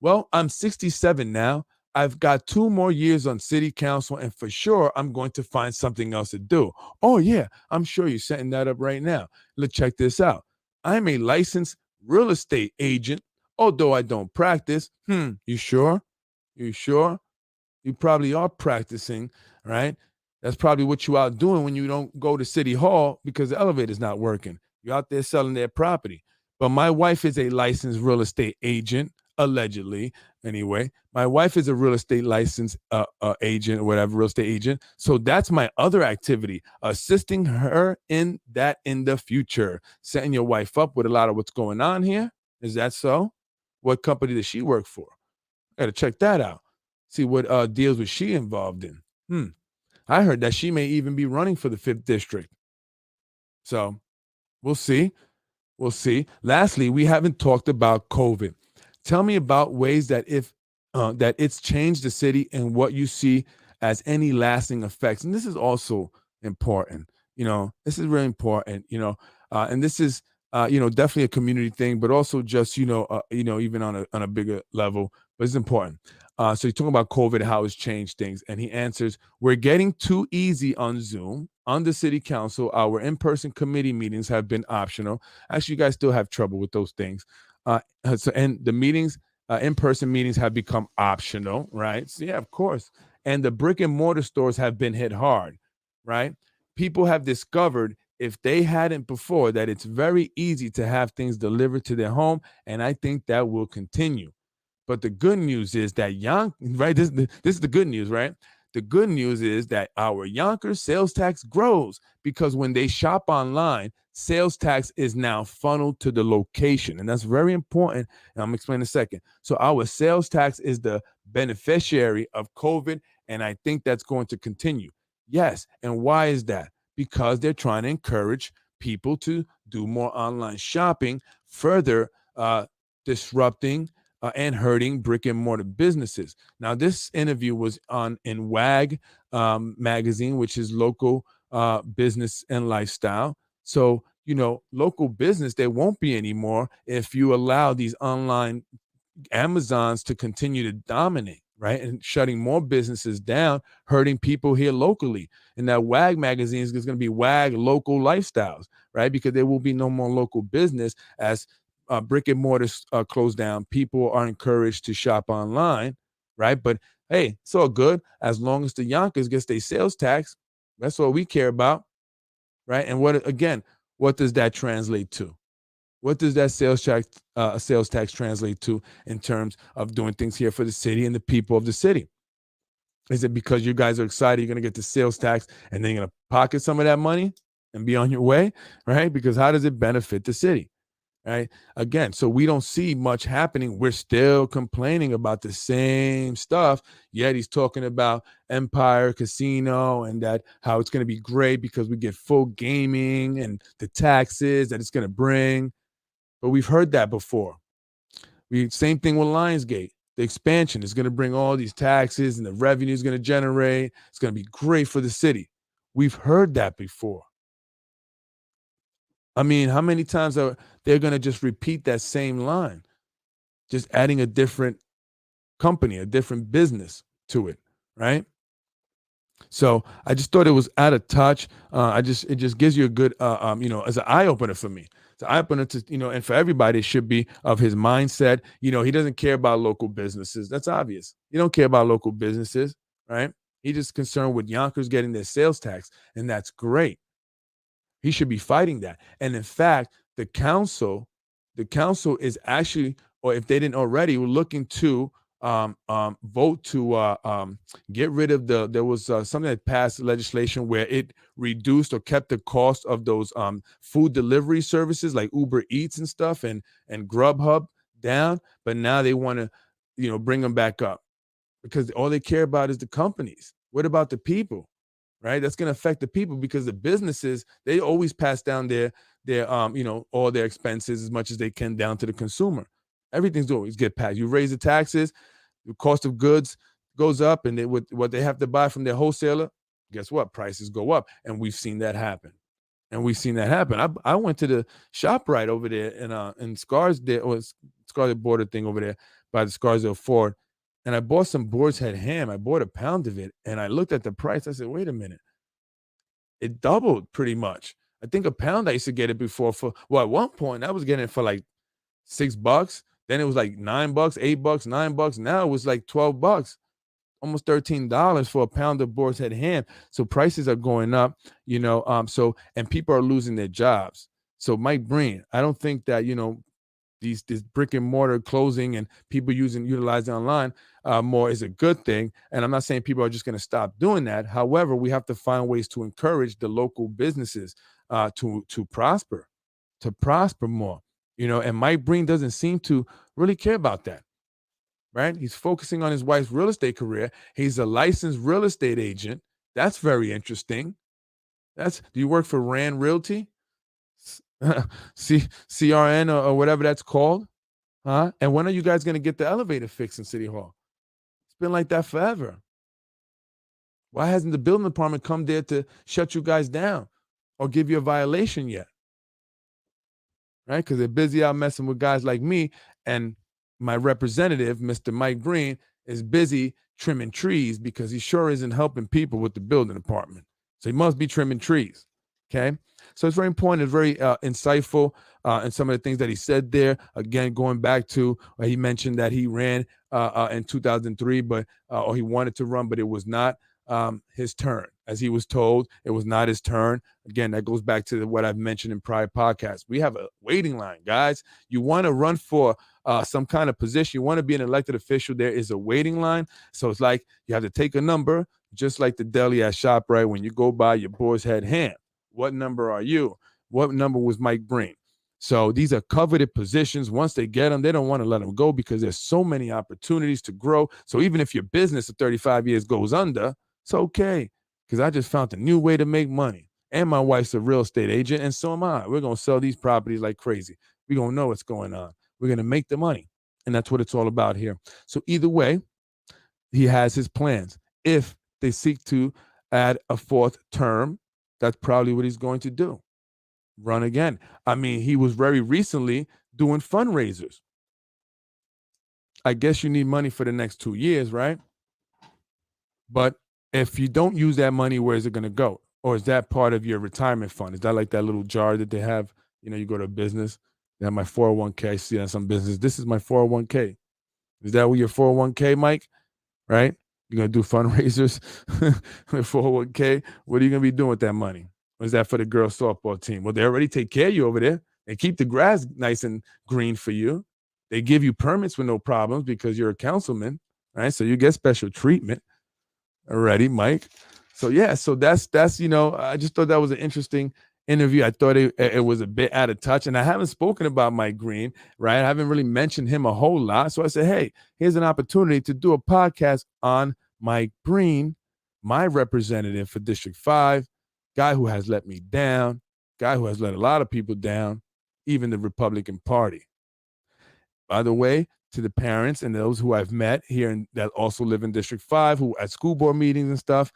Well, I'm 67 now. I've got 2 more years on city council, and for sure, I'm going to find something else to do. Oh, yeah, I'm sure you're setting that up right now. Let's check this out. I'm a licensed real estate agent, although I don't practice. You sure? You sure? You probably are practicing, right? That's probably what you out doing when you don't go to City Hall because the elevator's not working. You're out there selling their property. But my wife is a licensed real estate agent, allegedly, anyway. My wife is a real estate license agent or whatever, real estate agent. So that's my other activity, assisting her in that in the future. Setting your wife up with a lot of what's going on here. Is that so? What company does she work for? I got to check that out. See what deals was she involved in. I heard that she may even be running for the 5th district. So we'll see. We'll see. Lastly, we haven't talked about COVID. Tell me about ways that that it's changed the city and what you see as any lasting effects. And this is also important. This is really important. And this is definitely a community thing, but also just even on a bigger level. But it's important. So you're talking about COVID, how it's changed things, and he answers, "We're getting too easy on Zoom. On the city council, our in-person committee meetings have been optional. Actually, you guys still have trouble with those things. And the meetings, in-person meetings have become optional, right? So yeah, of course. And the brick and mortar stores have been hit hard, right? People have discovered, if they hadn't before, that it's very easy to have things delivered to their home, and I think that will continue. But the good news is that right? This is the good news, right? The good news is that our Yonkers sales tax grows because when they shop online, sales tax is now funneled to the location. And that's very important. And I'm explaining in a second. So our sales tax is the beneficiary of COVID. And I think that's going to continue. Yes. And why is that? because they're trying to encourage people to do more online shopping, further disrupting and hurting brick and mortar businesses. Now, this interview was on in WAG magazine, which is local business and lifestyle. So, local business, there won't be anymore if you allow these online Amazons to continue to dominate, right? And shutting more businesses down, hurting people here locally. And that WAG magazine is going to be WAG local lifestyles, right? Because there will be no more local business as brick and mortar close down. People are encouraged to shop online, right? But hey, it's all good as long as the Yonkers gets their sales tax. That's what we care about, right? And what does that translate to? What does that sales tax translate to in terms of doing things here for the city and the people of the city? Is it because you guys are excited you're going to get the sales tax and then you're going to pocket some of that money and be on your way, right? Because how does it benefit the city, right? Again, so we don't see much happening. We're still complaining about the same stuff, yet he's talking about Empire Casino and that how it's going to be great because we get full gaming and the taxes that it's going to bring. But we've heard that before. Same thing with Lionsgate. The expansion is going to bring all these taxes and the revenue is going to generate. It's going to be great for the city. We've heard that before. I mean, how many times are they're going to just repeat that same line, just adding a different company, a different business to it, right? So I just thought it was out of touch. It just gives you a good, as an eye opener for me. It's an eye opener to, and for everybody, it should be of his mindset. He doesn't care about local businesses. That's obvious. He don't care about local businesses, right? He's just concerned with Yonkers getting their sales tax, and that's great. He should be fighting that. And in fact, the council is actually, or if they didn't already, were looking to vote to get rid of there was something that passed legislation where it reduced or kept the cost of those food delivery services like Uber Eats and stuff and Grubhub down, but now they want to bring them back up because all they care about is the companies. What about the people? Right? That's going to affect the people because the businesses, they always pass down their all their expenses as much as they can down to the consumer. Everything's always get passed. You raise the taxes, the cost of goods goes up, and what they have to buy from their wholesaler, guess what? Prices go up, and we've seen that happen. I went to the ShopRite over there in Scarsdale, or Scarsdale border thing over there by the Scarsdale Ford, and I bought some boar's head ham. I bought a pound of it, and I looked at the price. I said, wait a minute. It doubled pretty much. I think a pound I used to get it before at one point I was getting it for like $6. Then it was like $9, $8, $9. Now it was like $12, almost $13 for a pound of boar's head ham. So prices are going up, and people are losing their jobs. So Mike Breen, I don't think that, this brick and mortar closing and people utilizing online more is a good thing. And I'm not saying people are just going to stop doing that. However, we have to find ways to encourage the local businesses to prosper more. And Mike Breen doesn't seem to really care about that, right? He's focusing on his wife's real estate career. He's a licensed real estate agent. That's very interesting. Do you work for Rand Realty? CRN or whatever that's called? Huh? And when are you guys going to get the elevator fixed in City Hall? It's been like that forever. Why hasn't the building department come there to shut you guys down or give you a violation yet? Right? Because they're busy out messing with guys like me, and my representative, Mr. Mike Breen, is busy trimming trees because he sure isn't helping people with the building department. So he must be trimming trees. Okay. So it's very important. It's very insightful in some of the things that he said there. Again, going back to he mentioned that he ran in 2003, or he wanted to run, but it was not his turn. As he was told, it was not his turn. Again, that goes back to what I've mentioned in prior podcasts. We have a waiting line, guys. You want to run for some kind of position. You want to be an elected official. There is a waiting line. So it's like you have to take a number, just like the deli at ShopRite when you go buy your boar's head ham. What number are you? What number was Mike Breen? So these are coveted positions. Once they get them, they don't want to let them go because there's so many opportunities to grow. So even if your business at 35 years goes under, it's okay because I just found a new way to make money. And my wife's a real estate agent, and so am I. We're going to sell these properties like crazy. We're going to know what's going on. We're going to make the money. And that's what it's all about here. So either way, he has his plans. If they seek to add a fourth term, that's probably what he's going to do. Run again. I mean, he was very recently doing fundraisers. I guess you need money for the next 2 years, right? But if you don't use that money, where is it going to go? Or is that part of your retirement fund? Is that like that little jar that they have? You know, you go to a business, they have my 401k. I see that in some business. This is my 401k. Is that what your 401k, Mike? Right? You're going to do fundraisers with 401k. What are you going to be doing with that money? Or is that for the girls softball team? Well, they already take care of you over there. They keep the grass nice and green for you. They give you permits with no problems because you're a councilman, right? So you get special treatment already, Mike. So yeah, so that's I just thought that was an interesting interview. I thought it was a bit out of touch, and I haven't spoken about Mike Breen, right? I haven't really mentioned him a whole lot. So I said, hey, here's an opportunity to do a podcast on Mike Breen, my representative for District 5, guy who has let me down, guy who has let a lot of people down, even the Republican Party. By the way, to the parents and those who I've met here that also live in District 5, who at school board meetings and stuff,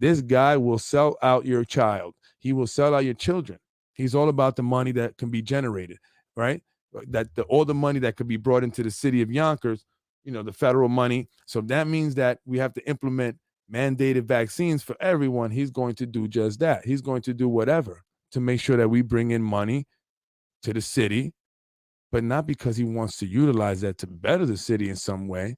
this guy will sell out your child. He will sell out your children. He's all about the money that can be generated, right? All the money that could be brought into the city of Yonkers, the federal money. So that means that we have to implement mandated vaccines for everyone. He's going to do just that. He's going to do whatever to make sure that we bring in money to the city, but not because he wants to utilize that to better the city in some way,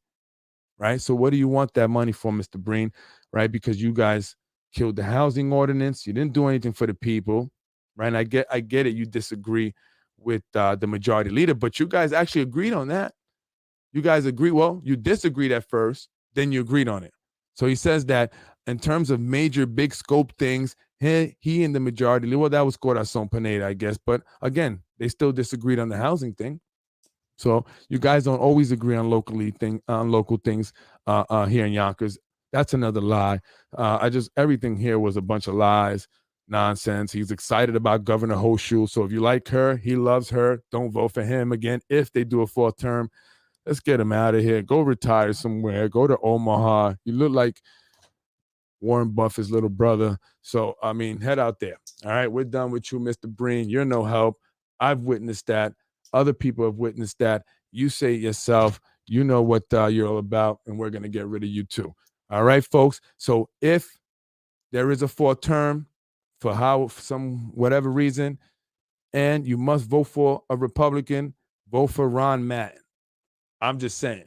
right? So what do you want that money for, Mr. Breen, right? Because you guys killed the housing ordinance. You didn't do anything for the people, right? And I get it. You disagree with the majority leader, but you guys actually agreed on that. You guys agree. Well, you disagreed at first, then you agreed on it. So he says that in terms of major big scope things, he and the majority leader, well, that was Corazon Pineda, I guess. But again, they still disagreed on the housing thing. So you guys don't always agree on local things here in Yonkers. That's another lie. Everything here was a bunch of lies, nonsense. He's excited about Governor Hochul. So if you like her, he loves her. Don't vote for him again if they do a fourth term. Let's get him out of here. Go retire somewhere. Go to Omaha. You look like Warren Buffett's little brother. So, I mean, head out there. All right, we're done with you, Mr. Breen. You're no help. I've witnessed that. Other people have witnessed that. You say it yourself. You know what you're all about, and we're going to get rid of you too. All right, folks. So if there is a fourth term for some whatever reason, and you must vote for a Republican, vote for Ron Mattin. I'm just saying.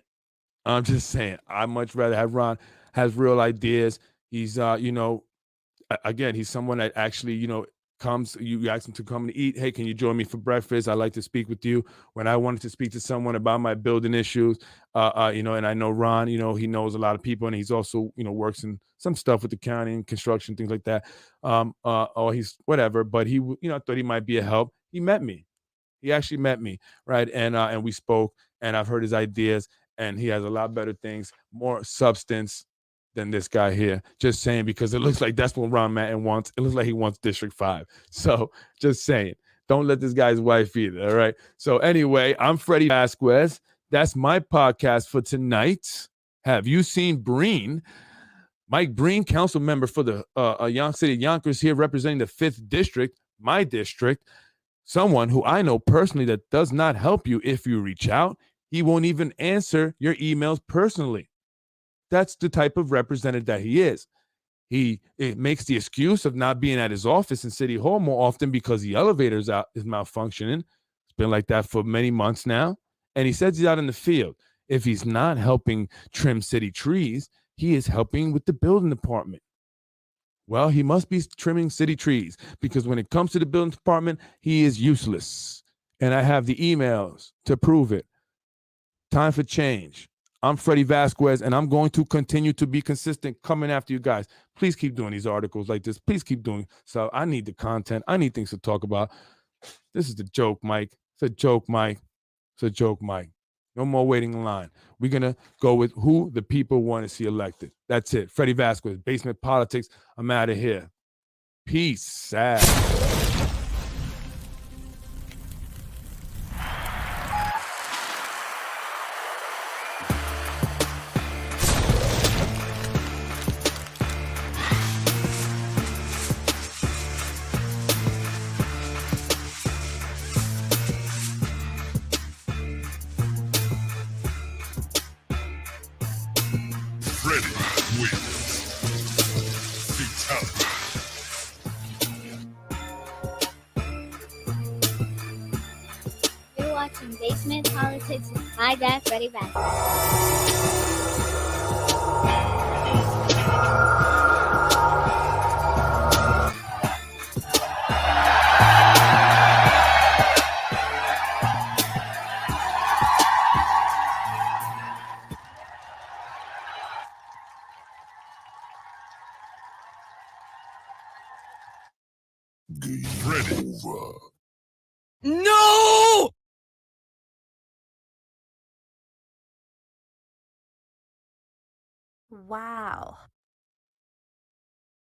I'd much rather have Ron has real ideas. He's, again, he's someone that actually, comes, you ask him to come and eat. Hey, can you join me for breakfast? I'd like to speak with you. When I wanted to speak to someone about my building issues, and I know Ron, he knows a lot of people, and he's also, works in some stuff with the county and construction, things like that. Or he's whatever, but he, I thought he might be a help. He met me. He actually met me, right? And we spoke, and I've heard his ideas, and he has a lot better things, more substance than this guy here. Just saying, because it looks like that's what Ron Mattin wants. It looks like he wants District 5. So just saying, don't let this guy's wife either, all right? So anyway, I'm Freddy Vazquez. That's my podcast for tonight. Have you seen Breen? Mike Breen, council member for the City of Yonkers here, representing the 5th District, my district. Someone who I know personally that does not help you if you reach out. He won't even answer your emails personally. That's the type of representative that he is. It makes the excuse of not being at his office in City Hall more often because the elevator is malfunctioning. It's been like that for many months now. And he says he's out in the field. If he's not helping trim city trees, he is helping with the building department. Well, he must be trimming city trees because when it comes to the building department, he is useless. And I have the emails to prove it. Time for change. I'm Freddy Vazquez, and I'm going to continue to be consistent coming after you guys. Please keep doing these articles like this. Please keep doing so. I need the content. I need things to talk about. This is the joke, Mike. It's a joke, Mike. It's a joke, Mike. No more waiting in line. We're going to go with who the people want to see elected. That's it. Freddy Vazquez, Basement Politics. I'm out of here. Peace out. Freddy wins. Fatality. You're watching Basement Politics with my dad, Freddy Vazquez. Freddy. No! Wow.